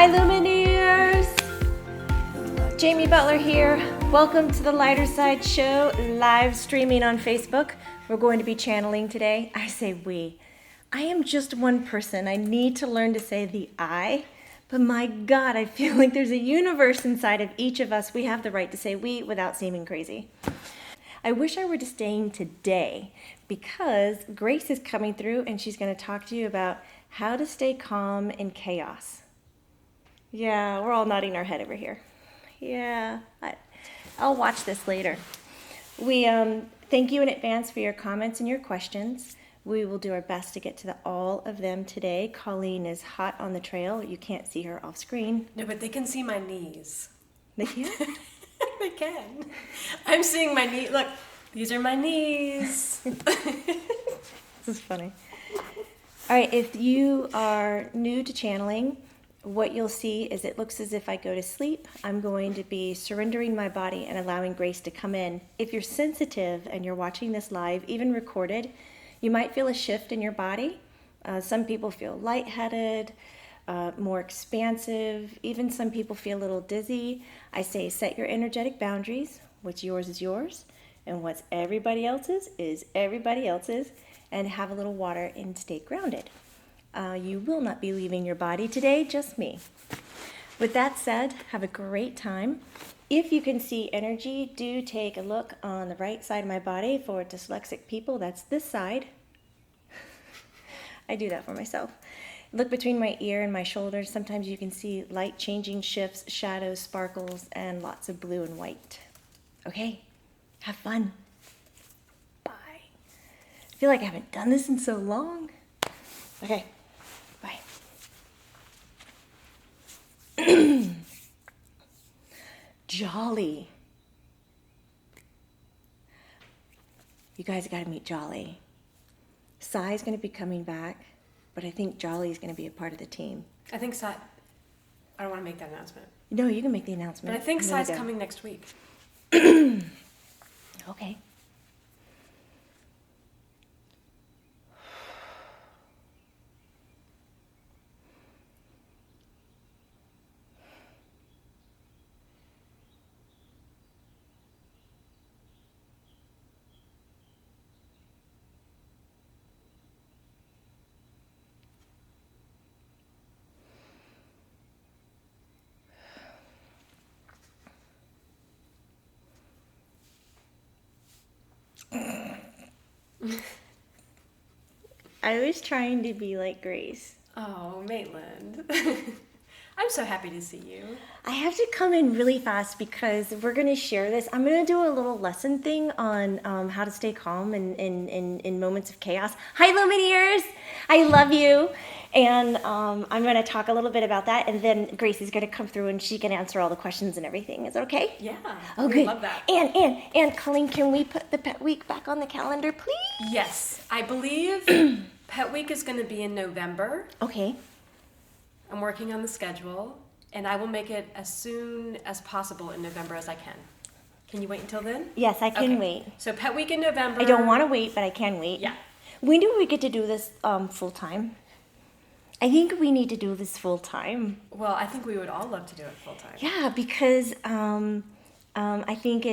Hi Lumineers! Jamie Butler here. Welcome to the Lighter Side Show, live streaming on Facebook. We're going to be channeling today. I say we. I am just one person. I need to learn to say the I. But my God, I feel like there's a universe inside of each of us. We have the right to say we without seeming crazy. I wish I were just staying today because Grace is coming through and she's going to talk to you about how to stay calm in chaos. Yeah, we're all nodding our head over here. Yeah, I'll watch this later. We thank you in advance for your comments and your questions. We will do our best to get to all of them today. Colleen is hot on the trail. You can't see her off screen. No, but they can see my knees. They can? They can. I'm seeing my knee. Look, these are my knees. This is funny. All right, if you are new to channeling, what you'll see is it looks as if I go to sleep. I'm going to be surrendering my body and allowing Grace to come in. If you're sensitive and you're watching this live, even recorded, you might feel a shift in your body. Some people feel lightheaded, more expansive. Even some people feel a little dizzy. I say set your energetic boundaries. What's yours is yours, and what's everybody else's is everybody else's, and have a little water and stay grounded. You will not be leaving your body today, just me. With that said, have a great time. If you can see energy, do take a look on the right side of my body. For dyslexic people, that's this side. I do that for myself. Look between my ear and my shoulders. Sometimes you can see light changing shifts, shadows, sparkles, and lots of blue and white. Okay, have fun. Bye. I feel like I haven't done this in so long. Okay. Bye. Jolly. You guys got to meet Jolly. Sai's going to be coming back, but I think Jolly is going to be a part of the team. I think Sai. I don't want to make that announcement. No, you can make the announcement. But I think Sai's coming next week. Okay. I was trying to be like Grace. Oh, Maitland. I'm so happy to see you. I have to come in really fast because we're going to share this. I'm going to do a little lesson thing on how to stay calm in moments of chaos. Hi, Lumineers! I love you. And I'm going to talk a little bit about that, and then Grace is going to come through and she can answer all the questions and everything. Is that okay? Yeah. Oh, good. Love that. And Colleen, can we put the Pet Week back on the calendar, please? Yes. I believe Pet Week is going to be in November. Okay. I'm working on the schedule, and I will make it as soon as possible in November as I can. Can you wait until then? Yes, I can wait. So Pet Week in November. I don't want to wait, but I can wait. Yeah. When do we get to do this full time? I think we need to do this full time. Well, I think we would all love to do it full time. Yeah, because I think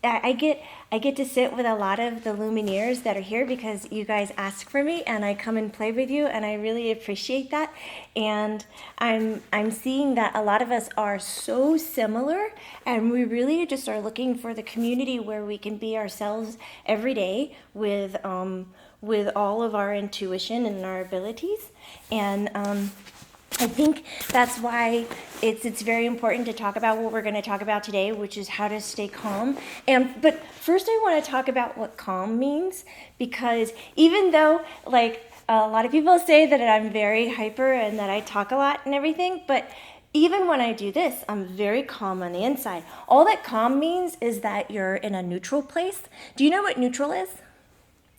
I get to sit with a lot of the Lumineers that are here because you guys ask for me and I come and play with you, and I really appreciate that. And I'm seeing that a lot of us are so similar, and we really just are looking for the community where we can be ourselves every day with all of our intuition and our abilities. And I think that's why it's very important to talk about what we're going to talk about today, which is how to stay calm. But first I want to talk about what calm means, because even though like a lot of people say that I'm very hyper and that I talk a lot and everything, but even when I do this, I'm very calm on the inside. All that calm means is that you're in a neutral place. Do you know what neutral is?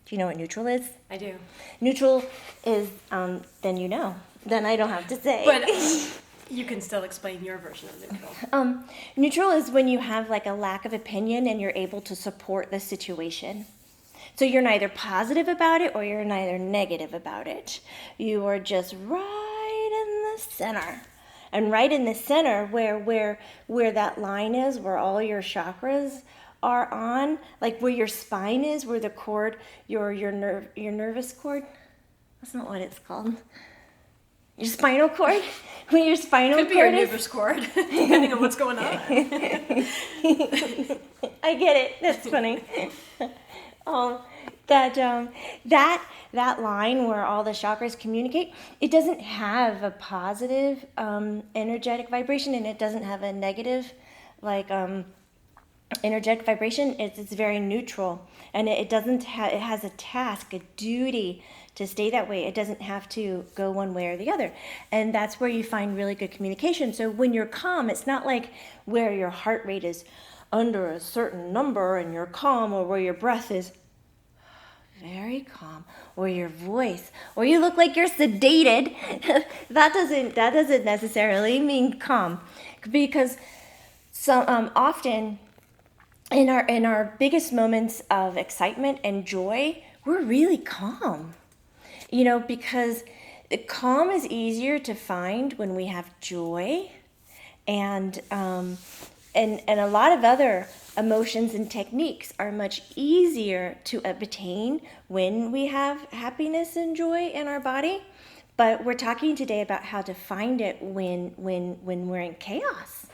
Do you know what neutral is? I do. Neutral is, then you know. Then I don't have to say. But you can still explain your version of neutral. Neutral is when you have like a lack of opinion and you're able to support the situation. So you're neither positive about it or you're neither negative about it. You are just right in the center. And right in the center where that line is, where all your chakras are on, like where your spine is, where the cord, your nervous cord, that's not what it's called. Your spinal cord? Where your spinal Could be your cord is? nervous cord, depending on what's going on. I get it. That's funny. That line where all the chakras communicate, it doesn't have a positive energetic vibration, and it doesn't have a negative energetic vibration. It's very neutral, and it doesn't have. It has a task, a duty to stay that way. It doesn't have to go one way or the other, and that's where you find really good communication. So when you're calm, it's not like where your heart rate is under a certain number and you're calm, or where your breath is very calm, or your voice, or you look like you're sedated. that doesn't necessarily mean calm, because often in our biggest moments of excitement and joy, we're really calm. Because calm is easier to find when we have joy, and a lot of other emotions and techniques are much easier to obtain when we have happiness and joy in our body. But we're talking today about how to find it when we're in chaos.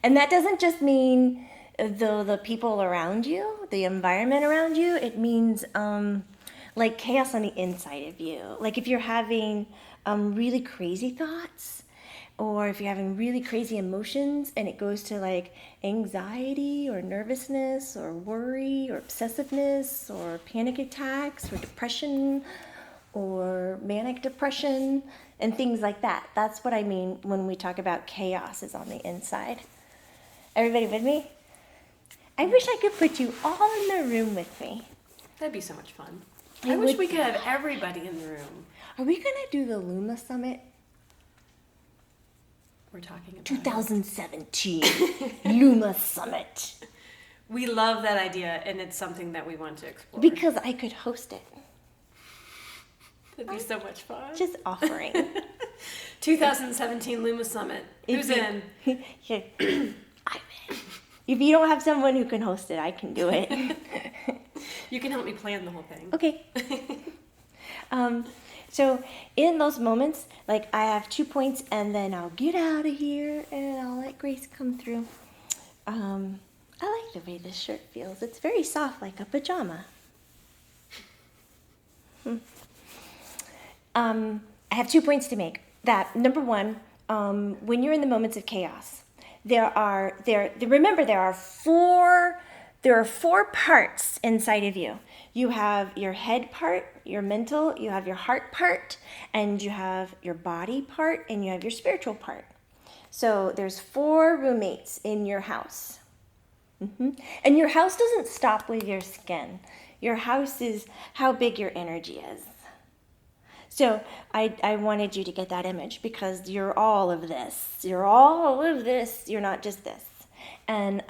And that doesn't just mean the people around you, the environment around you. It means like chaos on the inside of you. Like if you're having really crazy thoughts, or if you're having really crazy emotions, and it goes to like anxiety or nervousness or worry or obsessiveness or panic attacks or depression or manic depression and things like that. That's what I mean when we talk about chaos is on the inside. Everybody with me? I wish I could put you all in the room with me. That'd be so much fun. I wish we could have everybody in the room. Are we going to do the Luma Summit? We're talking about 2017 Luma Summit. We love that idea, and it's something that we want to explore. Because I could host it. That'd be so much fun. Just offering. 2017 Luma Summit. Who's in? I'm in. If you don't have someone who can host it, I can do it. You can help me plan the whole thing. Okay. So in those moments, like I have 2 points, and then I'll get out of here and I'll let Grace come through. I like the way this shirt feels. It's very soft, like a pajama. I have 2 points to make. That number one, when you're in the moments of chaos, remember there are four parts inside of you. You have your head part, your mental, you have your heart part, and you have your body part, and you have your spiritual part. So there's 4 roommates in your house. And your house doesn't stop with your skin. Your house is how big your energy is. So I wanted you to get that image, because you're all of this. You're all of this. You're not just this. And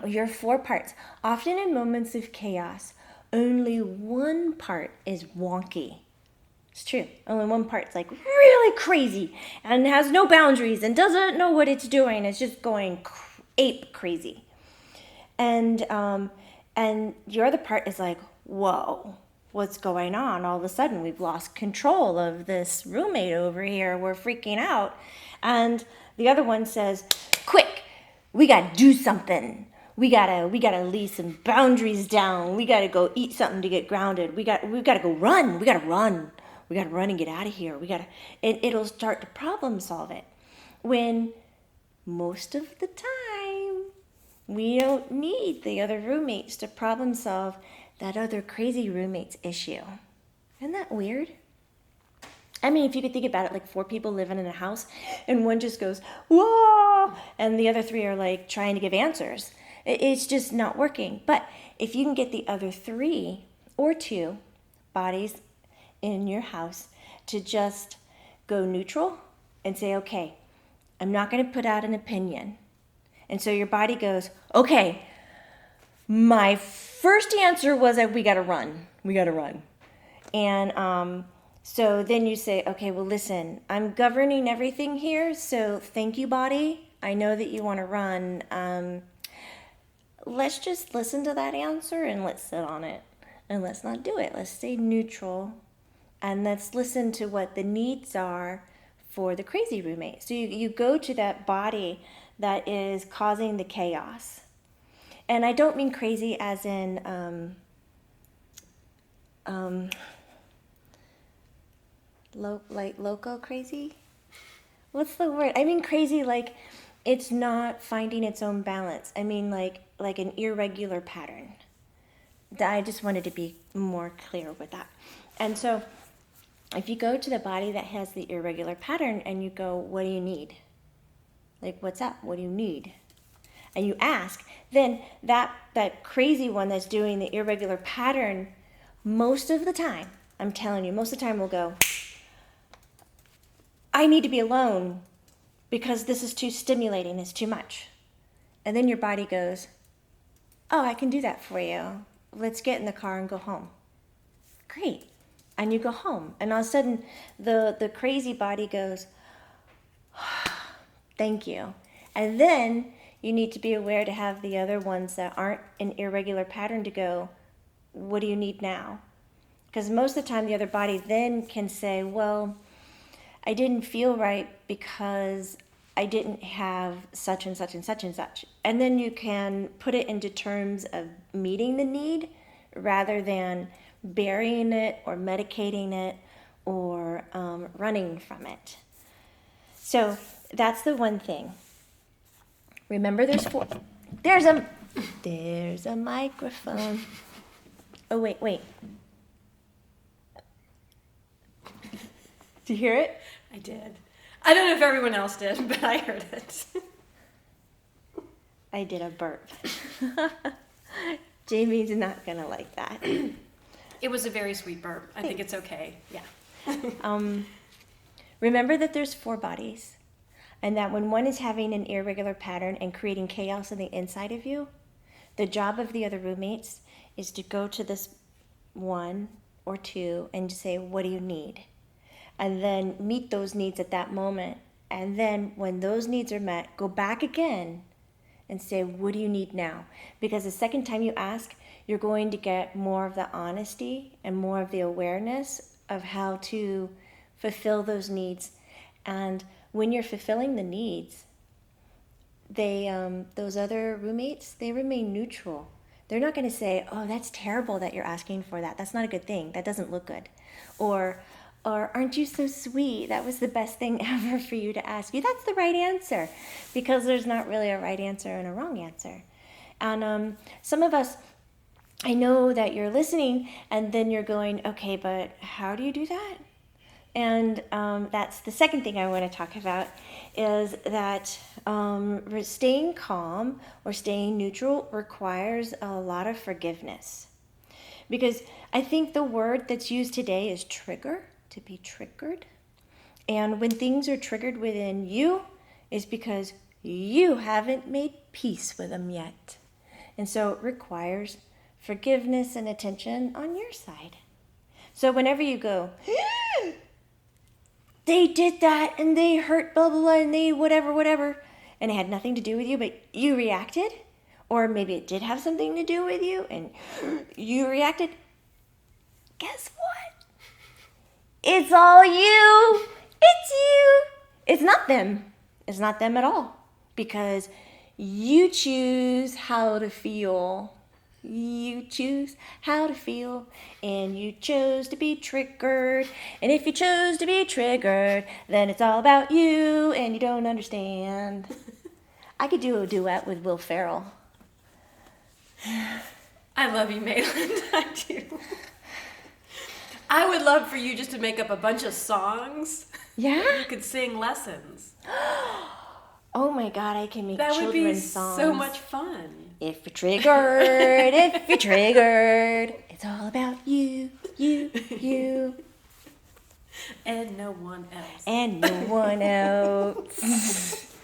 your 4 parts. Often in moments of chaos, only one part is wonky. It's true. Only one part's like really crazy and has no boundaries and doesn't know what it's doing. It's just going ape crazy. And your other part is like, whoa, what's going on? All of a sudden we've lost control of this roommate over here. We're freaking out. And the other one says, quick, we got to do something. We gotta lay some boundaries down. We gotta go eat something to get grounded. We gotta go run. We gotta run and get out of here. It'll start to problem solve it. When most of the time we don't need the other roommates to problem solve that other crazy roommate's issue. Isn't that weird? I mean, if you could think about it, like 4 people living in a house, and one just goes, whoa, and the other 3 are like trying to give answers. It's just not working. But if you can get the other 3 or 2 bodies in your house to just go neutral and say, okay, I'm not going to put out an opinion. And so your body goes, okay, my first answer was that we got to run. We got to run. And So then you say, okay, well, listen, I'm governing everything here. So thank you, body. I know that you want to run. Let's just listen to that answer and let's sit on it. And let's not do it. Let's stay neutral. And let's listen to what the needs are for the crazy roommate. So you go to that body that is causing the chaos. And I don't mean crazy as in like loco crazy. What's the word? I mean crazy like it's not finding its own balance. I mean like an irregular pattern. I just wanted to be more clear with that. And so if you go to the body that has the irregular pattern and you go, what do you need? Like, what's up? What do you need? And you ask, then that crazy one that's doing the irregular pattern, most of the time, I'm telling you, most of the time will go, I need to be alone because this is too stimulating, it's too much. And then your body goes, oh, I can do that for you. Let's get in the car and go home. Great. And you go home. And all of a sudden, the crazy body goes, thank you. And then you need to be aware to have the other ones that aren't in irregular pattern to go, what do you need now? Because most of the time the other body then can say, well, I didn't feel right because I didn't have such and such and such and such. And then you can put it into terms of meeting the need rather than burying it or medicating it or running from it. So that's the one thing. Remember there's 4. There's a microphone. Oh, wait. Did you hear it? I did. I don't know if everyone else did, but I heard it. I did a burp. Jamie's not going to like that. It was a very sweet burp. I think it's okay. Yeah. Remember that there's 4 bodies, and that when one is having an irregular pattern and creating chaos on the inside of you, the job of the other roommates is to go to this 1 or 2 and say, what do you need? And then meet those needs at that moment. And then when those needs are met, go back again and say, what do you need now? Because the second time you ask, you're going to get more of the honesty and more of the awareness of how to fulfill those needs. And when you're fulfilling the needs, those other roommates, they remain neutral. They're not going to say, oh, that's terrible that you're asking for that. That's not a good thing. That doesn't look good. Or aren't you so sweet? That was the best thing ever for you to ask you. That's the right answer, because there's not really a right answer and a wrong answer. And some of us, I know that you're listening and then you're going, okay, but how do you do that? And that's the second thing I want to talk about, is that staying calm or staying neutral requires a lot of forgiveness. Because I think the word that's used today is trigger, to be triggered. And when things are triggered within you, is because you haven't made peace with them yet. And so it requires forgiveness and attention on your side. So whenever you go, they did that and they hurt blah, blah, blah, and they whatever, and it had nothing to do with you, but you reacted, or maybe it did have something to do with you and you reacted, guess what? It's all you. It's you. It's not them. It's not them at all, because you choose how to feel. You choose how to feel, and you chose to be triggered. And if you chose to be triggered, then it's all about you, and you don't understand. I could do a duet with Will Ferrell. I love you, Maitland. I do. I would love for you just to make up a bunch of songs. Yeah? You could sing lessons. Oh my God, I can make That would be children's songs. so much fun. If you're triggered, if you're triggered, it's all about you. And no one else. And no one else.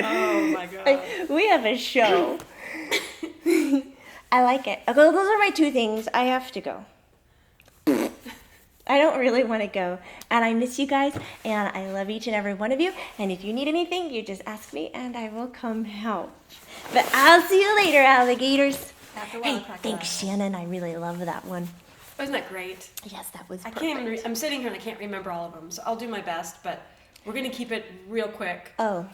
Oh my God. We have a show. I like it. Okay, those are my two things. I have to go. I don't really want to go. And I miss you guys, and I love each and every one of you. And if you need anything, you just ask me, and I will come help. But I'll see you later, alligators. After a Hey, while, crocodile. thanks, Shannon. I really love that one. Wasn't that great? Yes, that was I perfect. can't even I'm sitting here and I can't remember all of them, so I'll do my best, but we're going to keep it real quick. Oh.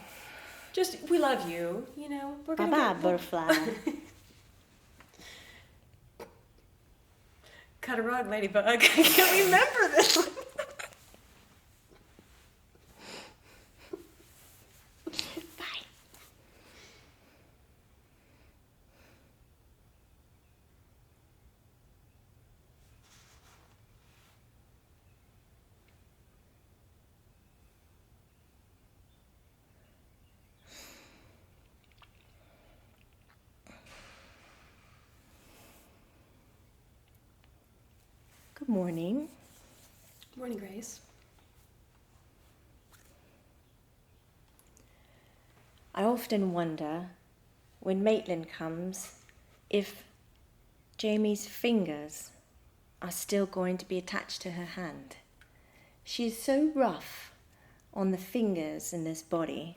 Just, we love you, We're going to Bye-bye, butterfly. Cut a rug, ladybug. I can't remember this one. Bye. Good morning. Morning, Grace. I often wonder, when Maitland comes, if Jamie's fingers are still going to be attached to her hand. She is so rough on the fingers in this body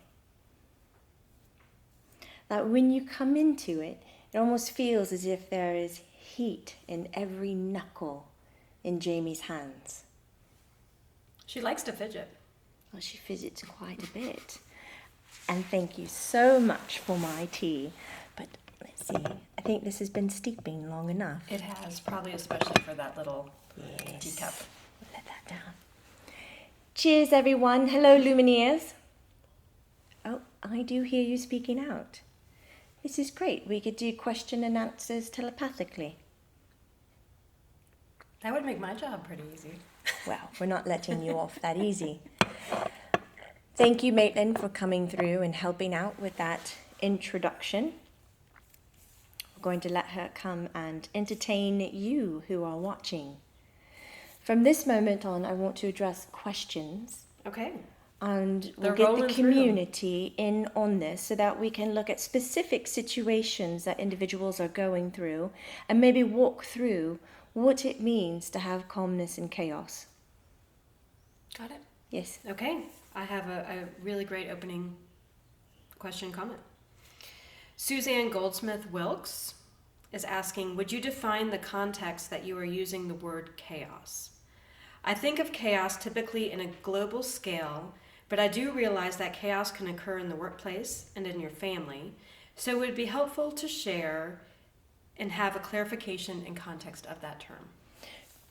that when you come into it, it almost feels as if there is heat in every knuckle in Jamie's hands. She likes to fidget. Well, she fidgets quite a bit. And thank you so much for my tea. But let's see, I think this has been steeping long enough. It has, probably especially for that little teacup. Let that down. Cheers, everyone. Hello, Lumineers. Oh, I do hear you speaking out. This is great. We could do question and answers telepathically. That would make my job pretty easy. Well, we're not letting you off that easy. Thank you, Maitland, for coming through and helping out with that introduction. We're going to let her come and entertain you who are watching. From this moment on, I want to address questions. Okay. And we'll They're get the rolling through. community in on this so that we can look at specific situations that individuals are going through and maybe walk through what it means to have calmness in chaos. Got it? Yes. Okay. I have a really great opening question comment. Suzanne Goldsmith-Wilkes is asking, would you define the context that you are using the word chaos? I think of chaos typically in a global scale, but I do realize that chaos can occur in the workplace and in your family, so it would be helpful to share and have a clarification and context of that term.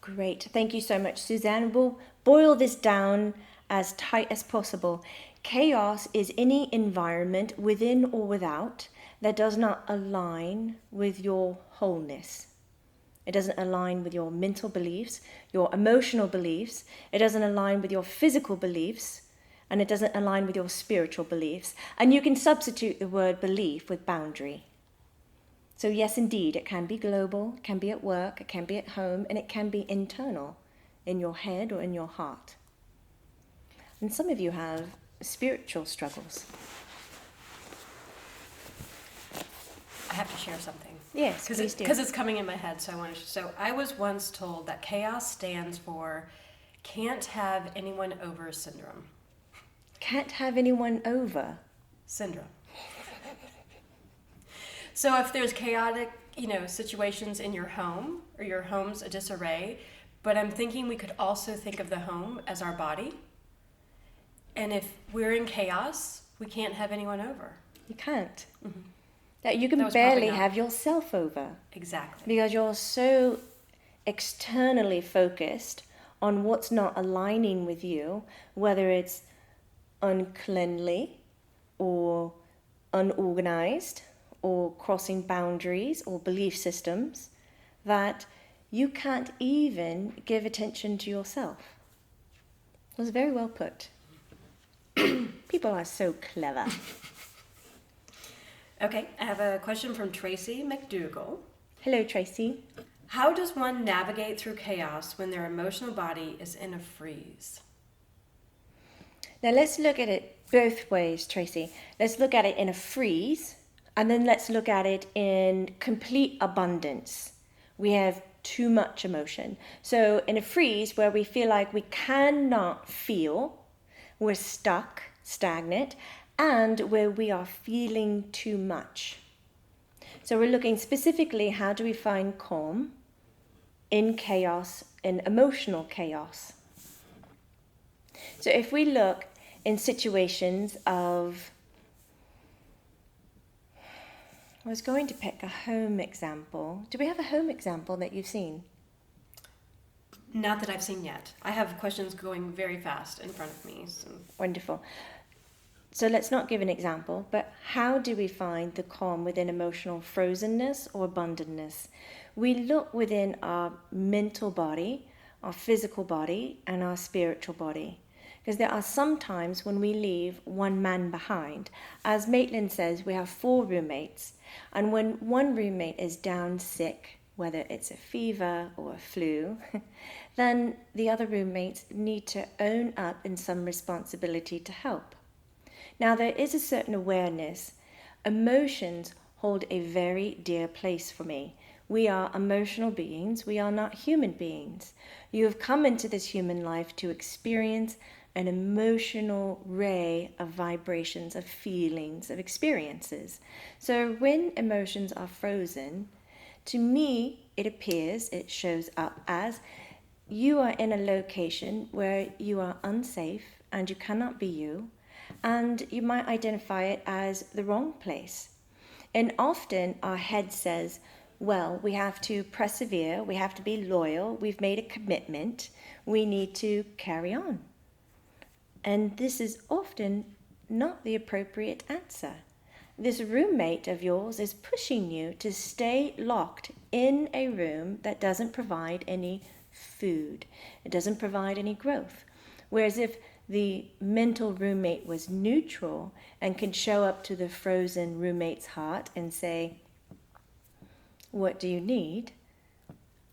Great. Thank you so much, Suzanne. We'll boil this down as tight as possible. Chaos is any environment within or without that does not align with your wholeness. It doesn't align with your mental beliefs, your emotional beliefs. It doesn't align with your physical beliefs, and it doesn't align with your spiritual beliefs. And you can substitute the word belief with boundary. So yes, indeed, it can be global, it can be at work, it can be at home, and it can be internal, in your head or in your heart. And some of you have spiritual struggles. I have to share something. Yes, please do. Because it's coming in my head, so I want to. So I was once told that chaos stands for can't have anyone over syndrome. Can't have anyone over. Syndrome. So if there's chaotic, situations in your home or your home's a disarray, but I'm thinking we could also think of the home as our body. And if we're in chaos, we can't have anyone over. You can't. Mm-hmm. That you can was barely probably not- have yourself over. Exactly. Because you're so externally focused on what's not aligning with you, whether it's uncleanly or unorganized or crossing boundaries or belief systems, that you can't even give attention to yourself. It was very well put. People are so clever. Okay, I have a question from Tracy McDougall. Hello, Tracy. How does one navigate through chaos when their emotional body is in a freeze? Now let's look at it both ways, Tracy. Let's look at it in a freeze And then let's look at it in complete abundance. We have too much emotion. So in a freeze where we feel like we cannot feel, we're stuck, stagnant, and where we are feeling too much. So we're looking specifically, how do we find calm in chaos, in emotional chaos? So if we look in situations of, I was going to pick a home example. Do we have a home example that you've seen? Not that I've seen yet. I have questions going very fast in front of me. So. Wonderful. So let's not give an example, but how do we find the calm within emotional frozenness or abundantness? We look within our mental body, our physical body, and our spiritual body. Because there are some times when we leave one man behind. As Maitland says, we have 4 roommates. And when one roommate is down sick, whether it's a fever or a flu, then the other roommates need to own up in some responsibility to help. Now, there is a certain awareness. Emotions hold a very dear place for me. We are emotional beings. We are not human beings. You have come into this human life to experience an emotional ray of vibrations, of feelings, of experiences. So when emotions are frozen, to me, it appears, it shows up as you are in a location where you are unsafe and you cannot be you, and you might identify it as the wrong place. And often our head says, well, we have to persevere, we have to be loyal, we've made a commitment, we need to carry on. And this is often not the appropriate answer. This roommate of yours is pushing you to stay locked in a room that doesn't provide any food. It doesn't provide any growth. Whereas if the mental roommate was neutral and could show up to the frozen roommate's heart and say, what do you need?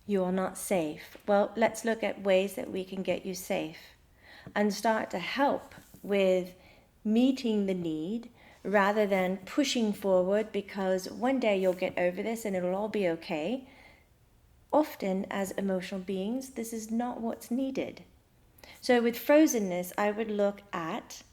You are not safe. Well, let's look at ways that we can get you safe and start to help with meeting the need rather than pushing forward because one day you'll get over this and it'll all be okay. Often, as emotional beings, this is not what's needed. So with frozenness, I would look at,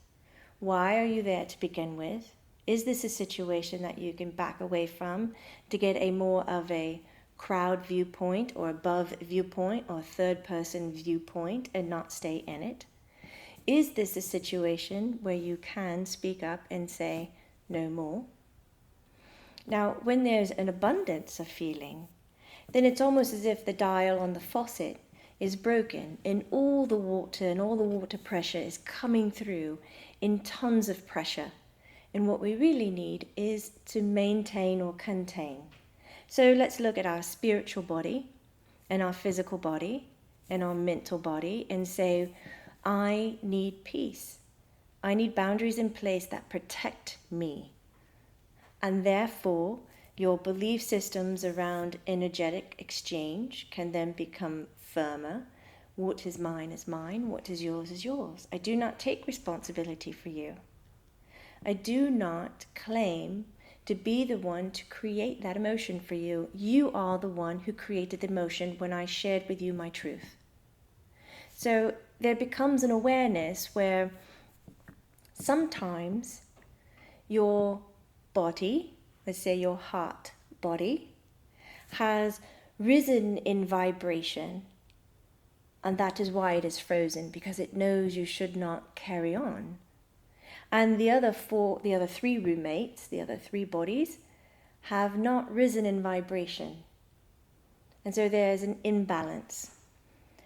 why are you there to begin with? Is this a situation that you can back away from to get a more of a crowd viewpoint or above viewpoint or third person viewpoint and not stay in it? Is this a situation where you can speak up and say, no more? Now, when there's an abundance of feeling, then it's almost as if the dial on the faucet is broken and all the water and all the water pressure is coming through in tons of pressure. And what we really need is to maintain or contain. So let's look at our spiritual body and our physical body and our mental body and say, I need peace. I need boundaries in place that protect me. And therefore, your belief systems around energetic exchange can then become firmer. What is mine is mine. What is yours is yours. I do not take responsibility for you. I do not claim to be the one to create that emotion for you. You are the one who created the emotion when I shared with you my truth. So there becomes an awareness where sometimes your body, let's say your heart body, has risen in vibration, and that is why it is frozen, because it knows you should not carry on. And the other 3 roommates, the other 3 bodies, have not risen in vibration. And so there's an imbalance.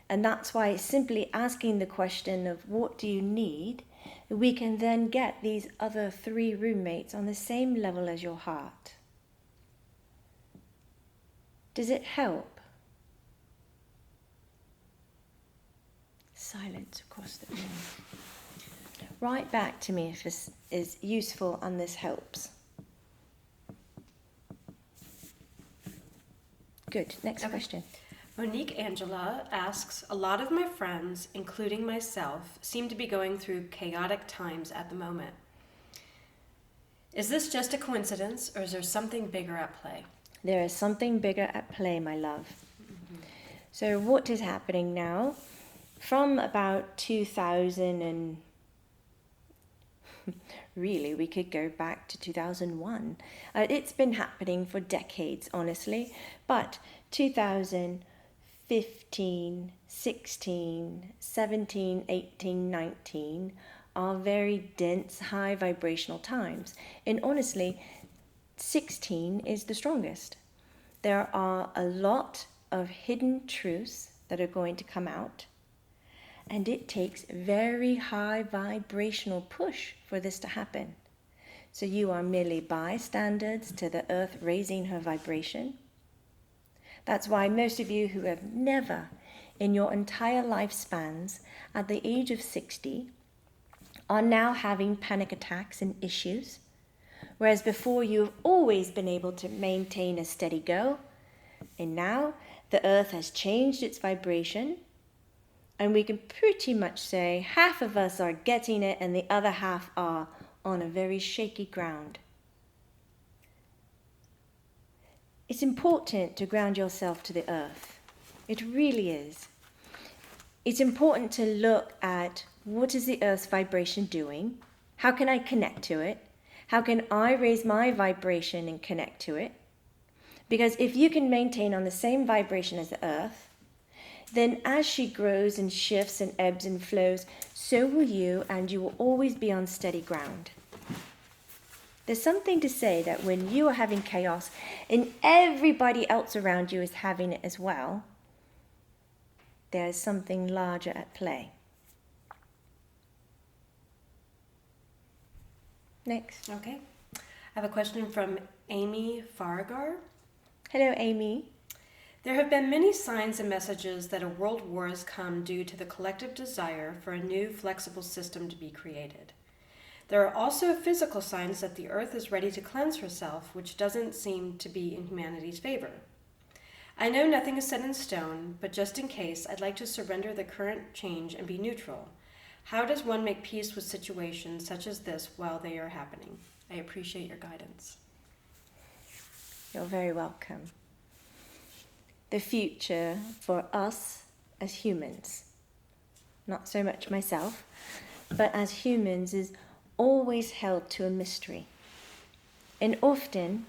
And that's why simply asking the question of what do you need, we can then get these other 3 roommates on the same level as your heart. Does it help? Silence across the room. Write back to me if this is useful and this helps. Good. Next question. Monique Angela asks, a lot of my friends, including myself, seem to be going through chaotic times at the moment. Is this just a coincidence, or is there something bigger at play? There is something bigger at play, my love. So what is happening now? From about 2000 and really we could go back to 2001. It's been happening for decades, honestly, but 2015, 16, 17, 18, 19 are very dense, high vibrational times. And honestly, 16 is the strongest. There are a lot of hidden truths that are going to come out. And it takes very high vibrational push for this to happen. So you are merely bystanders to the earth raising her vibration. That's why most of you who have never in your entire lifespans at the age of 60 are now having panic attacks and issues. Whereas before you've always been able to maintain a steady go. And now the earth has changed its vibration. And we can pretty much say half of us are getting it and the other half are on a very shaky ground. It's important to ground yourself to the earth. It really is. It's important to look at what is the earth's vibration doing? How can I connect to it? How can I raise my vibration and connect to it? Because if you can maintain on the same vibration as the earth, then as she grows and shifts and ebbs and flows, so will you, and you will always be on steady ground. There's something to say that when you are having chaos and everybody else around you is having it as well, there's something larger at play. Next. Okay. I have a question from Amy Fargar. Hello, Amy. There have been many signs and messages that a world war has come due to the collective desire for a new flexible system to be created. There are also physical signs that the earth is ready to cleanse herself, which doesn't seem to be in humanity's favor. I know nothing is set in stone, but just in case, I'd like to surrender the current change and be neutral. How does one make peace with situations such as this while they are happening? I appreciate your guidance. You're very welcome. The future for us as humans, not so much myself, but as humans is always held to a mystery. And often,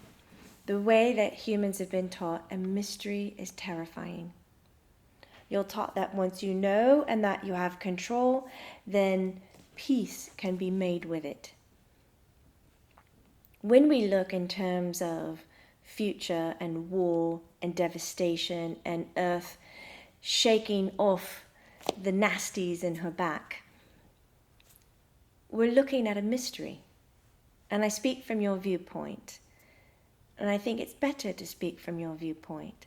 the way that humans have been taught, a mystery is terrifying. You're taught that once you know and that you have control, then peace can be made with it. When we look in terms of future and war and devastation and earth shaking off the nasties in her back, we're looking at a mystery. And I speak from your viewpoint. And I think it's better to speak from your viewpoint.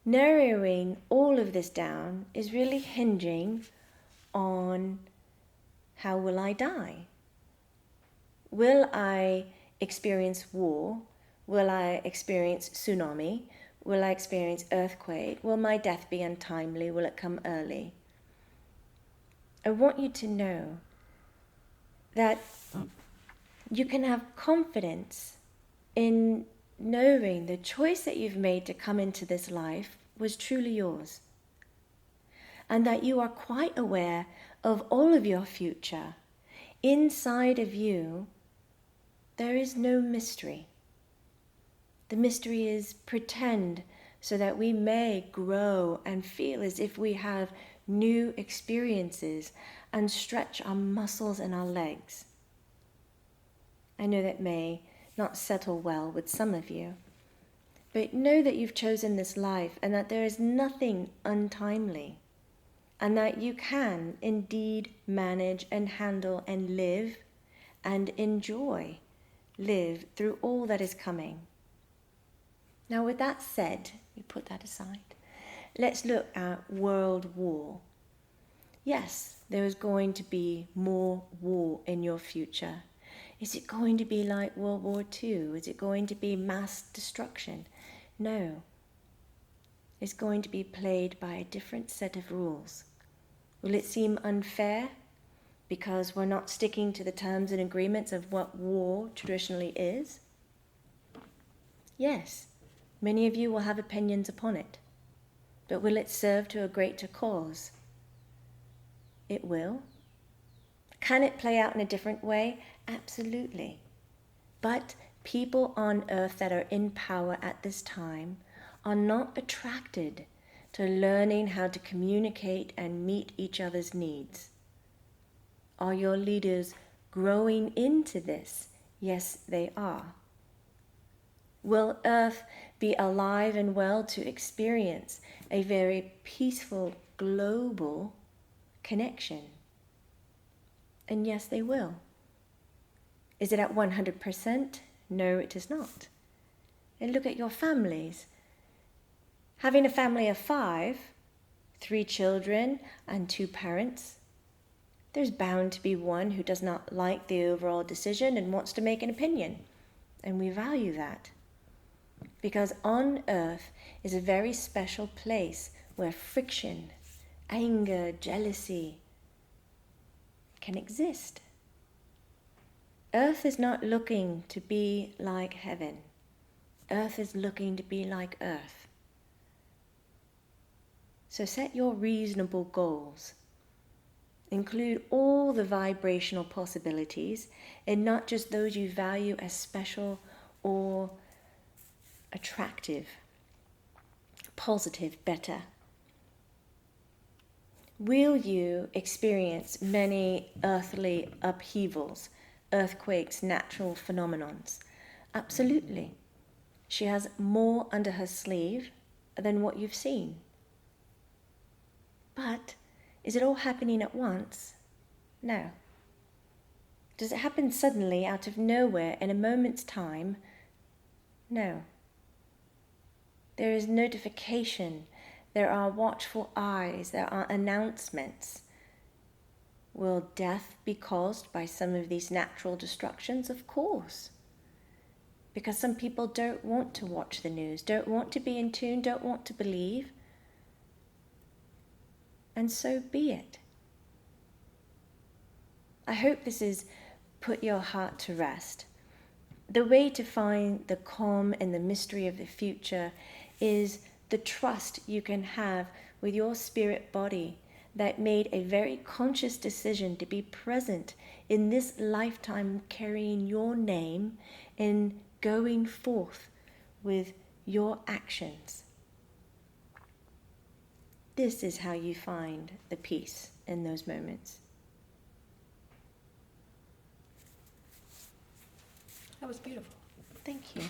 Narrowing all of this down is really hinging on how will I die? Will I experience war? Will I experience tsunami? Will I experience earthquake? Will my death be untimely? Will it come early? I want you to know that you can have confidence in knowing the choice that you've made to come into this life was truly yours. And that you are quite aware of all of your future. Inside of you, there is no mystery. The mystery is pretend so that we may grow and feel as if we have new experiences and stretch our muscles and our legs. I know that may not settle well with some of you, but know that you've chosen this life and that there is nothing untimely, and that you can indeed manage and handle and live and enjoy, live through all that is coming. Now, with that said, we put that aside. Let's look at world war. Yes, there is going to be more war in your future. Is it going to be like World War II? Is it going to be mass destruction? No. It's going to be played by a different set of rules. Will it seem unfair? because we're not sticking to the terms and agreements of what war traditionally is? Yes, many of you will have opinions upon it, but will it serve to a greater cause? It will. Can it play out in a different way? Absolutely. But people on earth that are in power at this time are not attracted to learning how to communicate and meet each other's needs. Are your leaders growing into this? Yes, they are. Will Earth be alive and well to experience a very peaceful global connection? And yes, they will. Is it at 100%? No, it is not. And look at your families. Having a family of 5, 3 children and 2 parents, there's bound to be one who does not like the overall decision and wants to make an opinion. And we value that. Because on earth is a very special place where friction, anger, jealousy can exist. Earth is not looking to be like heaven. Earth is looking to be like earth. So set your reasonable goals. Include all the vibrational possibilities and not just those you value as special or attractive, positive, better. Will you experience many earthly upheavals, earthquakes, natural phenomenons? Absolutely. She has more under her sleeve than what you've seen. But is it all happening at once? No. Does it happen suddenly out of nowhere in a moment's time? No. There is notification. There are watchful eyes. There are announcements. Will death be caused by some of these natural destructions? Of course. Because some people don't want to watch the news, don't want to be in tune, don't want to believe. And so be it. I hope this has put your heart to rest. The way to find the calm and the mystery of the future is the trust you can have with your spirit body that made a very conscious decision to be present in this lifetime, carrying your name and going forth with your actions. This is how you find the peace in those moments. That was beautiful. Thank you.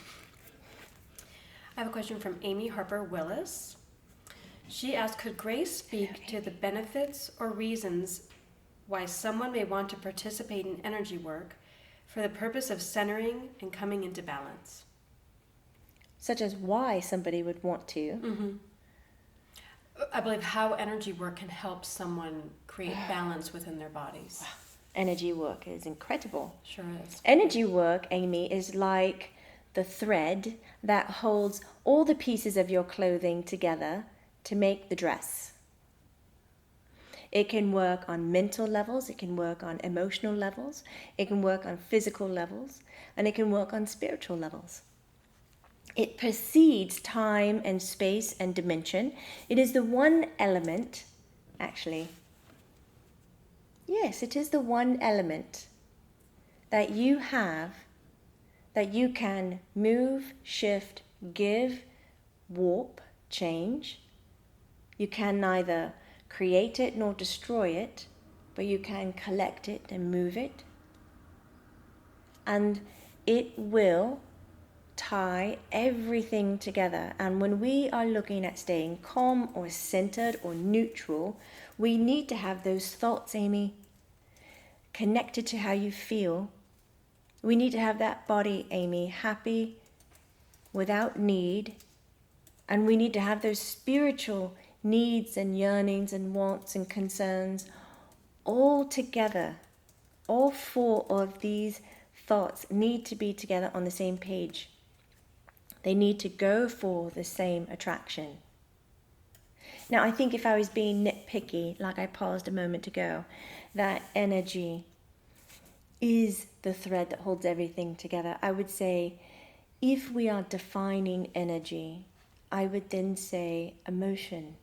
I have a question from Amy Harper Willis. She asked, could Grace speak to the benefits or reasons why someone may want to participate in energy work for the purpose of centering and coming into balance? Such as why somebody would want to. Mm-hmm. I believe how energy work can help someone create balance within their bodies. Wow. Energy work is incredible. Sure is. Energy work, Amy, is like the thread that holds all the pieces of your clothing together to make the dress. It can work on mental levels, it can work on emotional levels, it can work on physical levels, and it can work on spiritual levels. It precedes time and space and dimension. It is the one element, actually. Yes, it is the one element that you have that you can move, shift, give, warp, change. You can neither create it nor destroy it, but you can collect it and move it. And it will tie everything together. And when we are looking at staying calm or centered or neutral, we need to have those thoughts, Amy, connected to how you feel. We need to have that body, Amy, happy, without need. And we need to have those spiritual needs and yearnings and wants and concerns all together. All 4 of these thoughts need to be together on the same page. They need to go for the same attraction. Now, I think if I was being nitpicky, like I paused a moment ago, that energy is the thread that holds everything together. I would say if we are defining energy, I would then say emotion.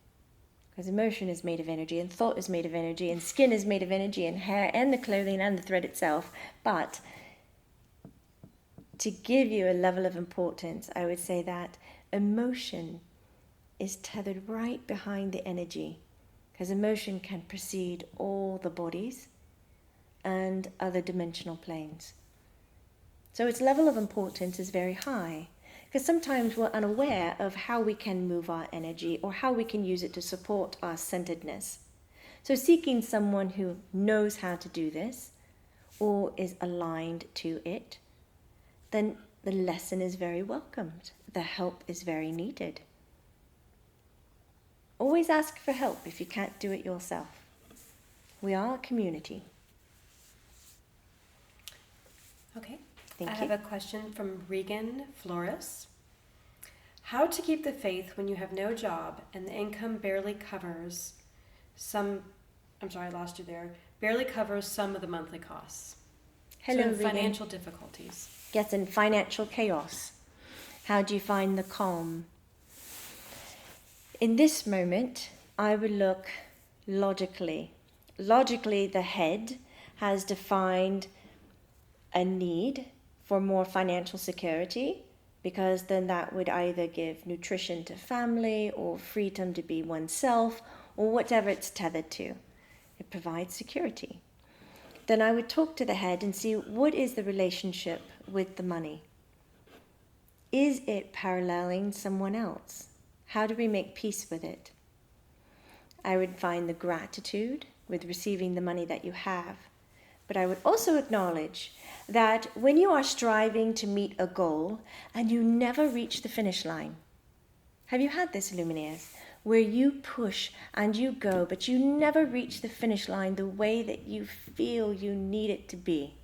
Because emotion is made of energy, and thought is made of energy, and skin is made of energy, and hair, and the clothing, and the thread itself. But to give you a level of importance, I would say that emotion is tethered right behind the energy, because emotion can precede all the bodies and other dimensional planes. So its level of importance is very high, because sometimes we're unaware of how we can move our energy or how we can use it to support our centeredness. So seeking someone who knows how to do this or is aligned to it, then the lesson is very welcomed. The help is very needed. Always ask for help if you can't do it yourself. We are a community. Okay. Thank I you. have a question from Regan Flores. How to keep the faith when you have no job and the income barely covers barely covers some of the monthly costs. Hello, so in Regan. financial difficulties. Yes, in financial chaos. How do you find the calm? In this moment, I would look logically. Logically, the head has defined a need for more financial security, because then that would either give nutrition to family or freedom to be oneself or whatever it's tethered to. It provides security. Then I would talk to the head and see what is the relationship with the money. Is it paralleling someone else? How do we make peace with it? I would find the gratitude with receiving the money that you have. But I would also acknowledge that when you are striving to meet a goal and you never reach the finish line, have you had this, Luminaires, where you push and you go, but you never reach the finish line the way that you feel you need it to be?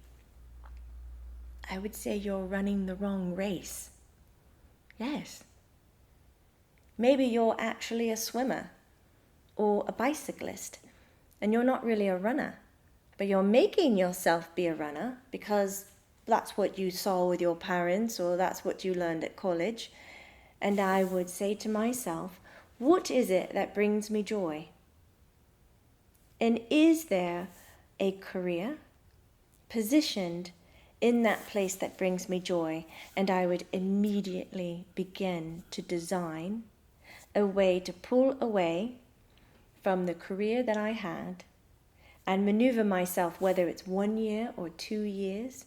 I would say you're running the wrong race. Yes. Maybe you're actually a swimmer or a bicyclist, and you're not really a runner. But you're making yourself be a runner because that's what you saw with your parents or that's what you learned at college. And I would say to myself, what is it that brings me joy? And is there a career positioned in that place that brings me joy? And I would immediately begin to design a way to pull away from the career that I had and maneuver myself, whether it's 1 year or 2 years,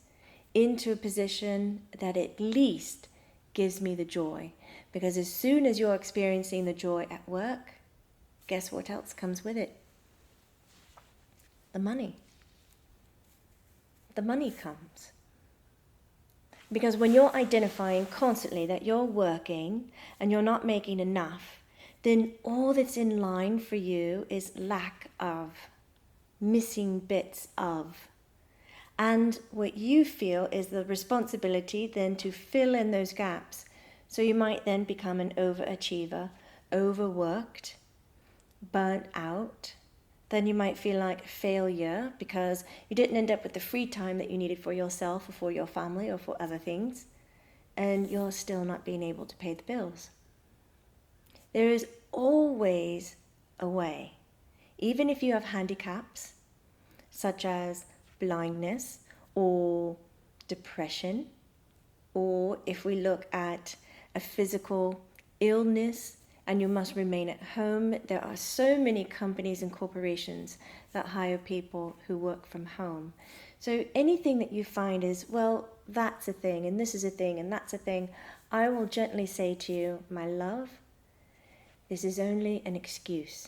into a position that at least gives me the joy. Because as soon as you're experiencing the joy at work, guess what else comes with it? The money. The money comes. Because when you're identifying constantly that you're working and you're not making enough, then all that's in line for you is lack of, missing bits of. And what you feel is the responsibility then to fill in those gaps. So you might then become an overachiever, overworked, burnt out. Then you might feel like a failure because you didn't end up with the free time that you needed for yourself or for your family or for other things. And you're still not being able to pay the bills. There is always a way. Even if you have handicaps, such as blindness or depression, or if we look at a physical illness and you must remain at home, there are so many companies and corporations that hire people who work from home. So anything that you find is, well, that's a thing, and this is a thing, and that's a thing, I will gently say to you, my love, this is only an excuse.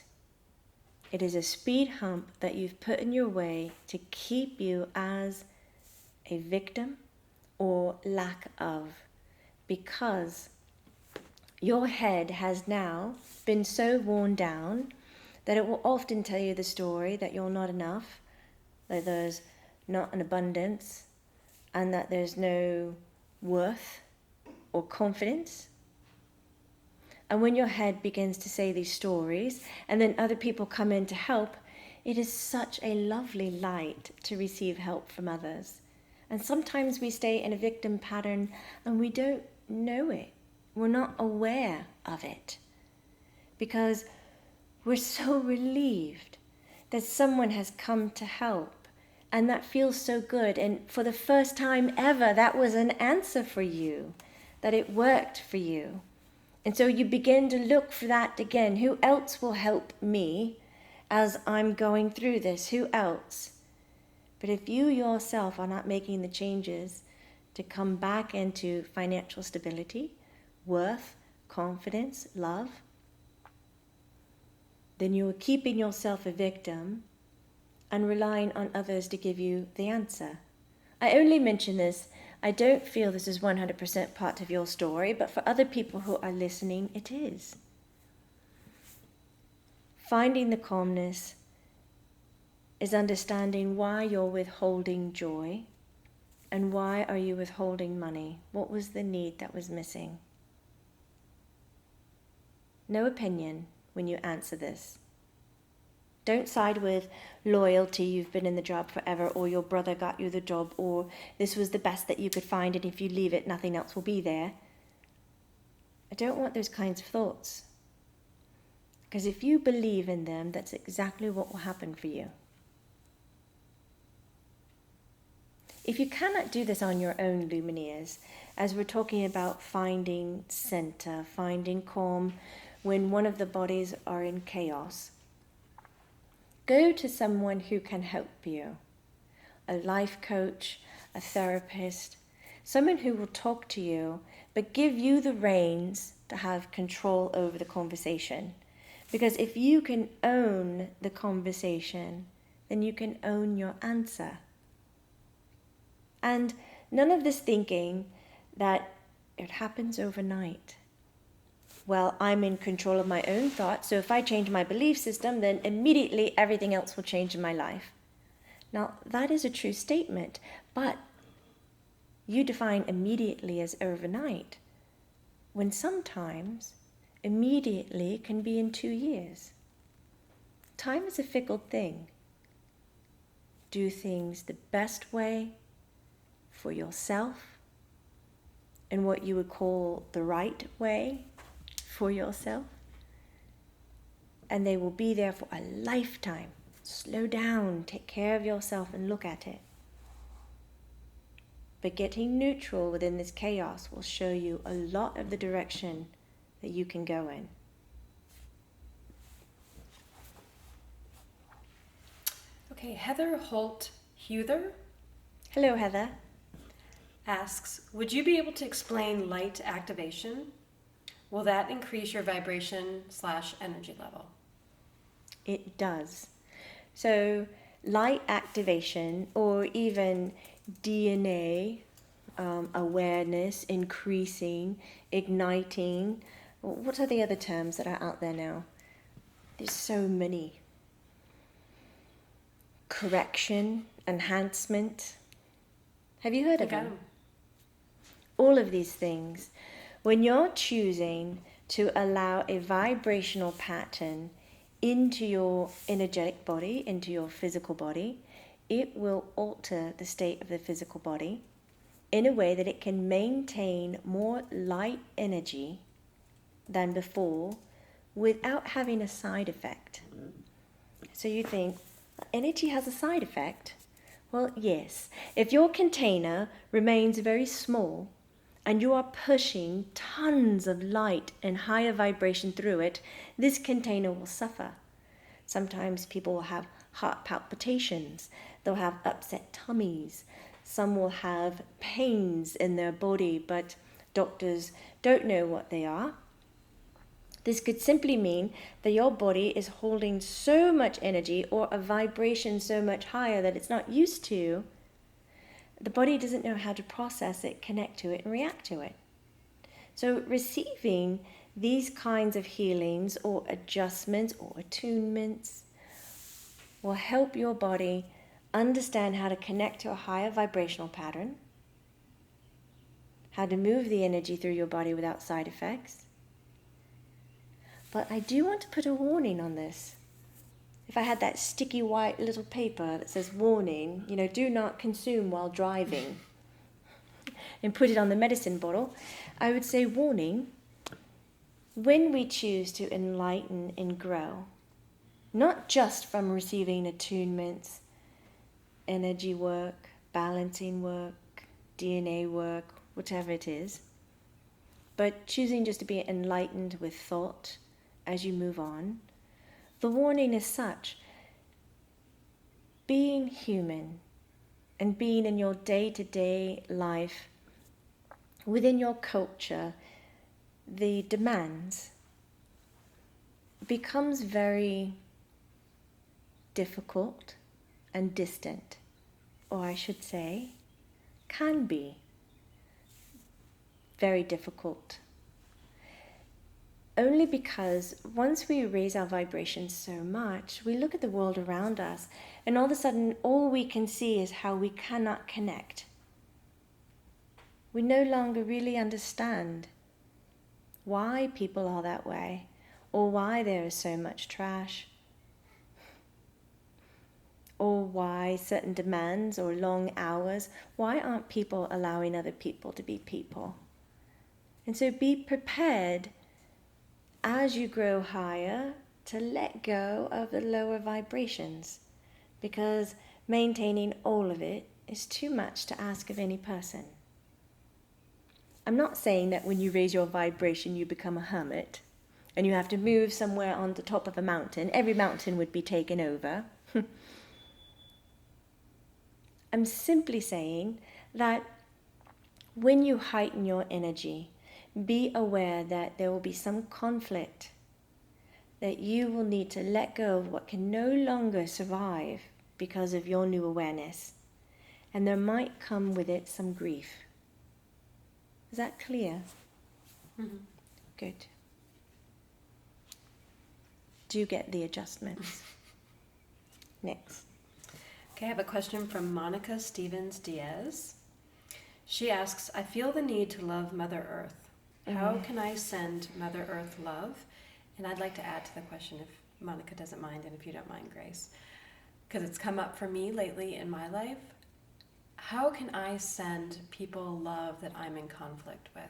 It is a speed hump that you've put in your way to keep you as a victim or lack of, because your head has now been so worn down that it will often tell you the story that you're not enough, that there's not an abundance, and that there's no worth or confidence. And when your head begins to say these stories, and then other people come in to help, it is such a lovely light to receive help from others. And sometimes we stay in a victim pattern and we don't know it. We're not aware of it because we're so relieved that someone has come to help. And that feels so good. And for the first time ever, that was an answer for you, that it worked for you. And so you begin to look for that again. Who else will help me as I'm going through this? Who else? But if you yourself are not making the changes to come back into financial stability, worth, confidence, love, then you are keeping yourself a victim and relying on others to give you the answer. I only mention this. I don't feel this is 100% part of your story, but for other people who are listening, it is. Finding the calmness is understanding why you're withholding joy and why are you withholding money. What was the need that was missing? No opinion when you answer this. Don't side with loyalty, you've been in the job forever, or your brother got you the job, or this was the best that you could find, and if you leave it, nothing else will be there. I don't want those kinds of thoughts. Because if you believe in them, that's exactly what will happen for you. If you cannot do this on your own, Lumineers, as we're talking about finding center, finding calm when one of the bodies are in chaos, go to someone who can help you. A life coach, a therapist, someone who will talk to you, but give you the reins to have control over the conversation. Because if you can own the conversation, then you can own your answer. And none of this thinking that it happens overnight. Well, I'm in control of my own thoughts, so if I change my belief system, then immediately everything else will change in my life. Now, that is a true statement, but you define immediately as overnight, when sometimes immediately can be in 2 years. Time is a fickle thing. Do things the best way for yourself, and what you would call the right way for yourself, and they will be there for a lifetime. Slow down, take care of yourself and look at it. But getting neutral within this chaos will show you a lot of the direction that you can go in. Okay, Heather Holt-Huther Hello, Heather. asks, would you be able to explain light activation? Will that increase your vibration/energy level? It does. So light activation, or even DNA awareness, increasing, igniting. What are the other terms that are out there now? There's so many. Correction, enhancement. Have you heard of them? All of these things. When you're choosing to allow a vibrational pattern into your energetic body, into your physical body, it will alter the state of the physical body in a way that it can maintain more light energy than before without having a side effect. So you think, energy has a side effect? Well, yes. If your container remains very small and you are pushing tons of light and higher vibration through it, this container will suffer. Sometimes people will have heart palpitations. They'll have upset tummies. Some will have pains in their body, but doctors don't know what they are. This could simply mean that your body is holding so much energy or a vibration so much higher that it's not used to. The body doesn't know how to process it, connect to it, and react to it. So receiving these kinds of healings or adjustments or attunements will help your body understand how to connect to a higher vibrational pattern, how to move the energy through your body without side effects, But I do want to put a warning on this. If I had that sticky white little paper that says warning, do not consume while driving, and put it on the medicine bottle, I would say warning, when we choose to enlighten and grow, not just from receiving attunements, energy work, balancing work, DNA work, whatever it is, but choosing just to be enlightened with thought as you move on, the warning is such: being human and being in your day-to-day life, within your culture, the demands becomes very difficult and distant, or I should say, can be very difficult. Only because once we raise our vibrations so much, we look at the world around us, and all of a sudden, all we can see is how we cannot connect. We no longer really understand why people are that way, or why there is so much trash, or why certain demands or long hours, why aren't people allowing other people to be people? And so be prepared as you grow higher to let go of the lower vibrations, because maintaining all of it is too much to ask of any person. I'm not saying that when you raise your vibration you become a hermit and you have to move somewhere on the top of a mountain. Every mountain would be taken over. I'm simply saying that when you heighten your energy, be aware that there will be some conflict, that you will need to let go of what can no longer survive because of your new awareness. And there might come with it some grief. Is that clear? Mm-hmm. Good. Do you get the adjustments? Next. Okay, I have a question from Monica Stevens Diaz. She asks, I feel the need to love Mother Earth. How can I send Mother Earth love? And I'd like to add to the question, if Monica doesn't mind, and if you don't mind, Grace, because it's come up for me lately in my life. How can I send people love that I'm in conflict with?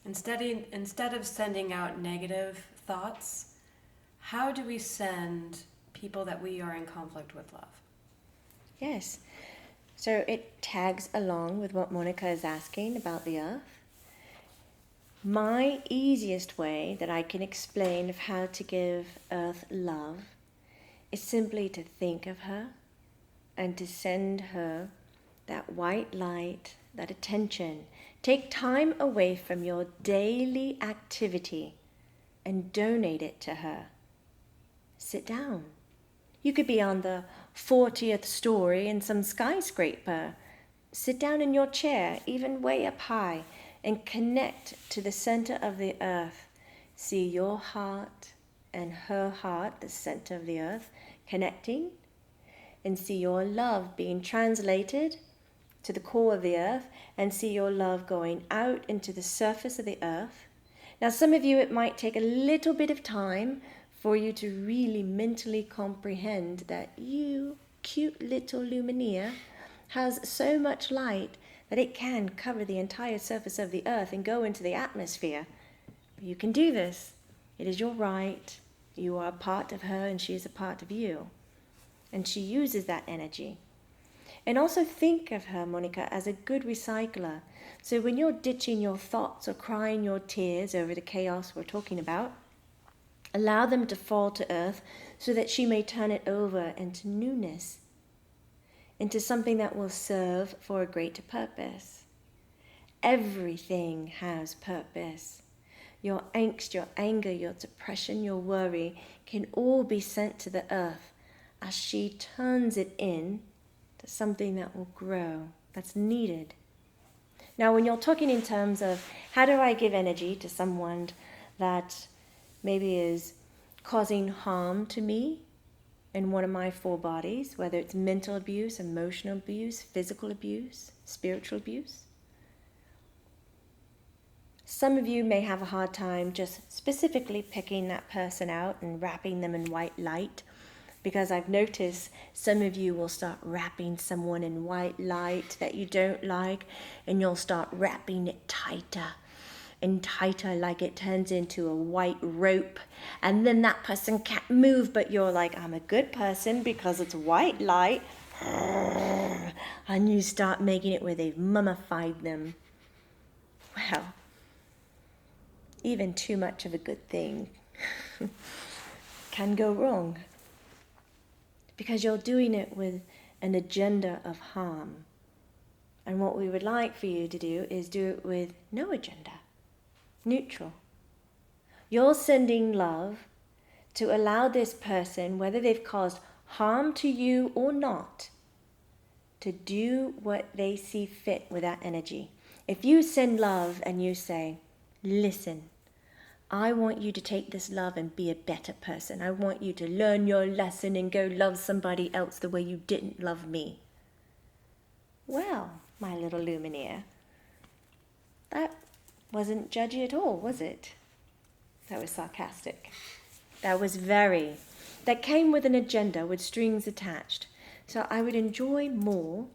Instead of sending out negative thoughts, how do we send people that we are in conflict with love? Yes. So it tags along with what Monica is asking about the earth. My easiest way that I can explain of how to give Earth love is simply to think of her and to send her that white light, that attention. Take time away from your daily activity and donate it to her. Sit down. You could be on the 40th story in some skyscraper. Sit down in your chair, even way up high, and connect to the center of the earth. See your heart and her heart, the center of the earth, connecting, and see your love being translated to the core of the earth, and see your love going out into the surface of the earth. Now, some of you, it might take a little bit of time for you to really mentally comprehend that you, cute little lumineer, has so much light that it can cover the entire surface of the earth and go into the atmosphere. You can do this. It is your right. You are a part of her and she is a part of you. And she uses that energy. And also think of her, Monica, as a good recycler. So when you're ditching your thoughts or crying your tears over the chaos we're talking about, allow them to fall to earth so that she may turn it over into newness, into something that will serve for a greater purpose. Everything has purpose. Your angst, your anger, your depression, your worry can all be sent to the earth as she turns it in to something that will grow, that's needed. Now, when you're talking in terms of how do I give energy to someone that maybe is causing harm to me in one of my four bodies, whether it's mental abuse, emotional abuse, physical abuse, spiritual abuse, Some of you may have a hard time just specifically picking that person out and wrapping them in white light, because I've noticed some of you will start wrapping someone in white light that you don't like, and you'll start wrapping it tighter and tighter, like it turns into a white rope, and then that person can't move, but you're like, I'm a good person because it's white light, and you start making it where they've mummified them. Well, even too much of a good thing can go wrong, because you're doing it with an agenda of harm. And what we would like for you to do is do it with no agenda, neutral. You're sending love to allow this person, whether they've caused harm to you or not, to do what they see fit with that energy. If you send love and you say, listen, I want you to take this love and be a better person. I want you to learn your lesson and go love somebody else the way you didn't love me. Well, my little Lumineer, that wasn't judgy at all, was it? That was sarcastic. That came with an agenda, with strings attached. So I would enjoy more,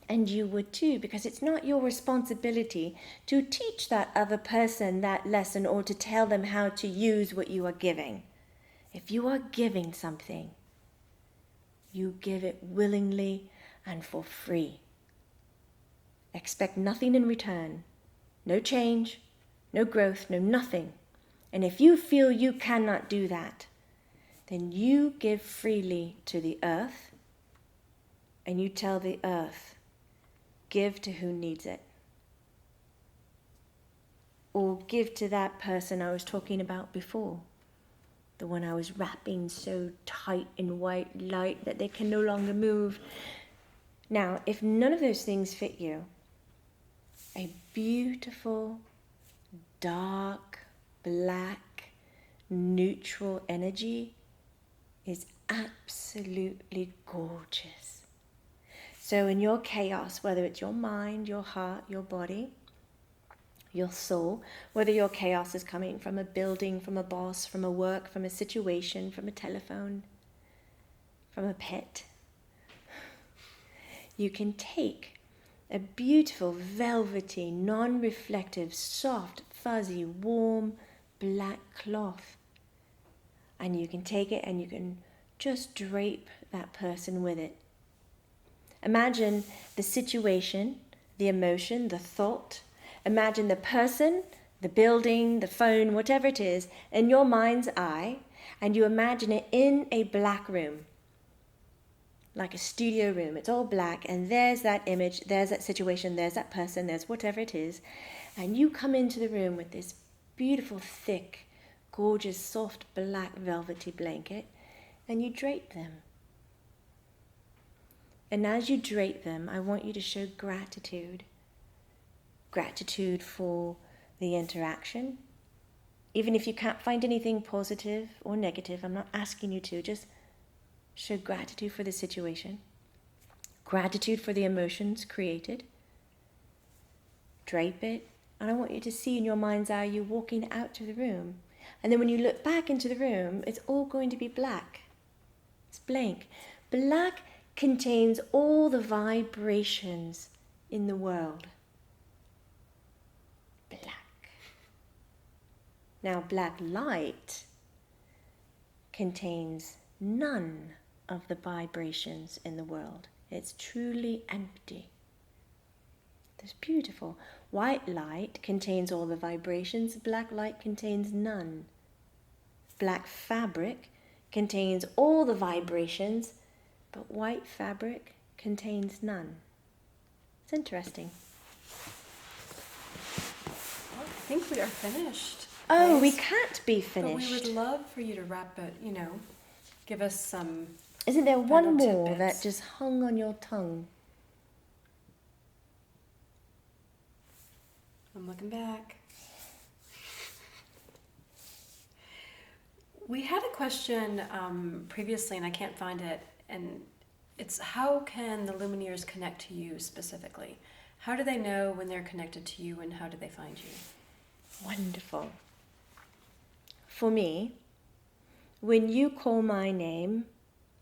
and you would too, because it's not your responsibility to teach that other person that lesson or to tell them how to use what you are giving. If you are giving something, you give it willingly and for free. Expect nothing in return. No change, no growth, no nothing. And if you feel you cannot do that, then you give freely to the earth, and you tell the earth, give to who needs it. Or give to that person I was talking about before, the one I was wrapping so tight in white light that they can no longer move. Now, if none of those things fit you, a beautiful, dark, black, neutral energy is absolutely gorgeous. So in your chaos, whether it's your mind, your heart, your body, your soul, whether your chaos is coming from a building, from a boss, from a work, from a situation, from a telephone, from a pet, you can take a beautiful, velvety, non-reflective, soft, fuzzy, warm, black cloth, and you can take it and you can just drape that person with it. Imagine the situation, the emotion, the thought. Imagine the person, the building, the phone, whatever it is, in your mind's eye, and you imagine it in a black room, like a studio room. It's all black, and there's that image, there's that situation, there's that person, there's whatever it is, and you come into the room with this beautiful, thick, gorgeous, soft, black, velvety blanket, and you drape them. And as you drape them, I want you to show gratitude. Gratitude for the interaction. Even if you can't find anything positive or negative, I'm not asking you to, just show gratitude for the situation. Gratitude for the emotions created. Drape it. And I want you to see in your mind's eye you walking out to the room. And then when you look back into the room, it's all going to be black. It's blank. Black contains all the vibrations in the world. Black. Now, black light contains none of the vibrations in the world. It's truly empty. It's beautiful. White light contains all the vibrations. Black light contains none. Black fabric contains all the vibrations, but white fabric contains none. It's interesting. Well, I think we are finished. Oh, guys. we can't be finished. But we would love for you to wrap it, give us some... Isn't there one more tidbits that just hung on your tongue? I'm looking back. We had a question previously, and I can't find it, and it's how can the Lumineers connect to you specifically? How do they know when they're connected to you, and how do they find you? Wonderful. For me, when you call my name,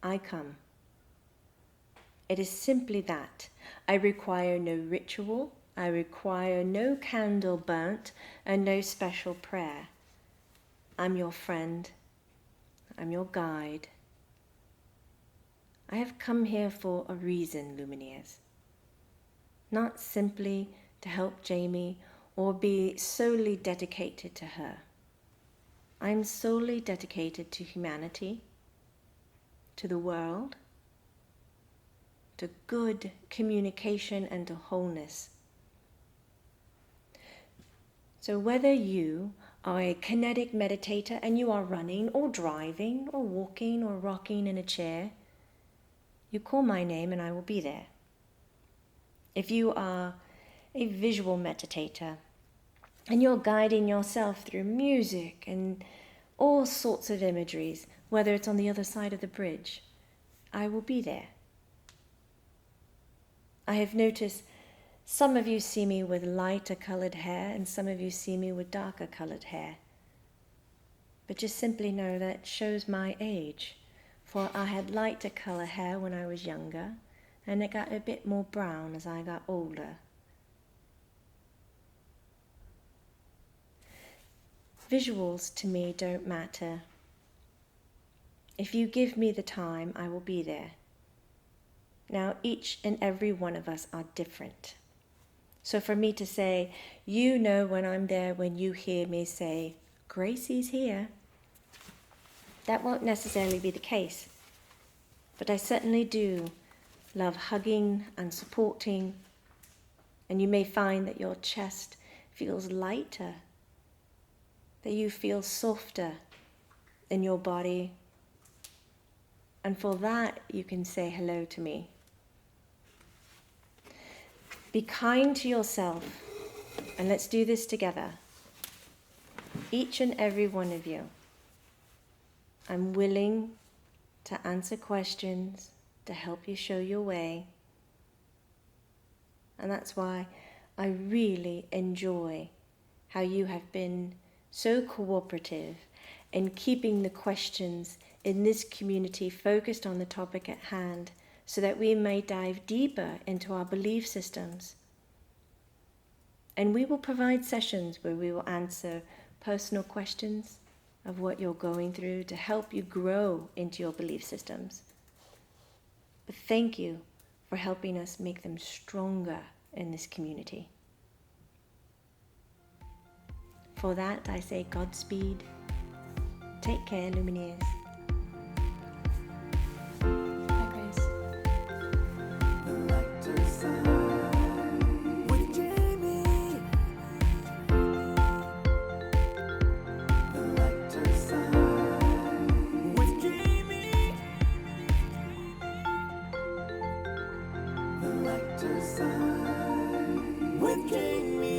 I come. It is simply that. I require no ritual, I require no candle burnt, and no special prayer. I'm your friend, I'm your guide. I have come here for a reason, Lumineers. Not simply to help Jamie or be solely dedicated to her. I'm solely dedicated to humanity, to the world, to good communication and to wholeness. So whether you are a kinetic meditator and you are running or driving or walking or rocking in a chair, you call my name and I will be there. If you are a visual meditator and you're guiding yourself through music and all sorts of imageries, whether it's on the other side of the bridge, I will be there. I have noticed some of you see me with lighter colored hair and some of you see me with darker colored hair. But just simply know that shows my age, for I had lighter color hair when I was younger and it got a bit more brown as I got older. Visuals to me don't matter. If you give me the time, I will be there. Now, each and every one of us are different. So for me to say, you know when I'm there when you hear me say, Gracie's here, that won't necessarily be the case. But I certainly do love hugging and supporting, and you may find that your chest feels lighter, that you feel softer in your body, and for that you can say hello to me. Be kind to yourself, and let's do this together. Each and every one of you. I'm willing to answer questions, to help you show your way. And that's why I really enjoy how you have been so cooperative in keeping the questions in this community focused on the topic at hand, so that we may dive deeper into our belief systems. And we will provide sessions where we will answer personal questions of what you're going through to help you grow into your belief systems. But thank you for helping us make them stronger in this community. For that, I say Godspeed. Take care, Lumineers. Hi, Grace. With Jamie.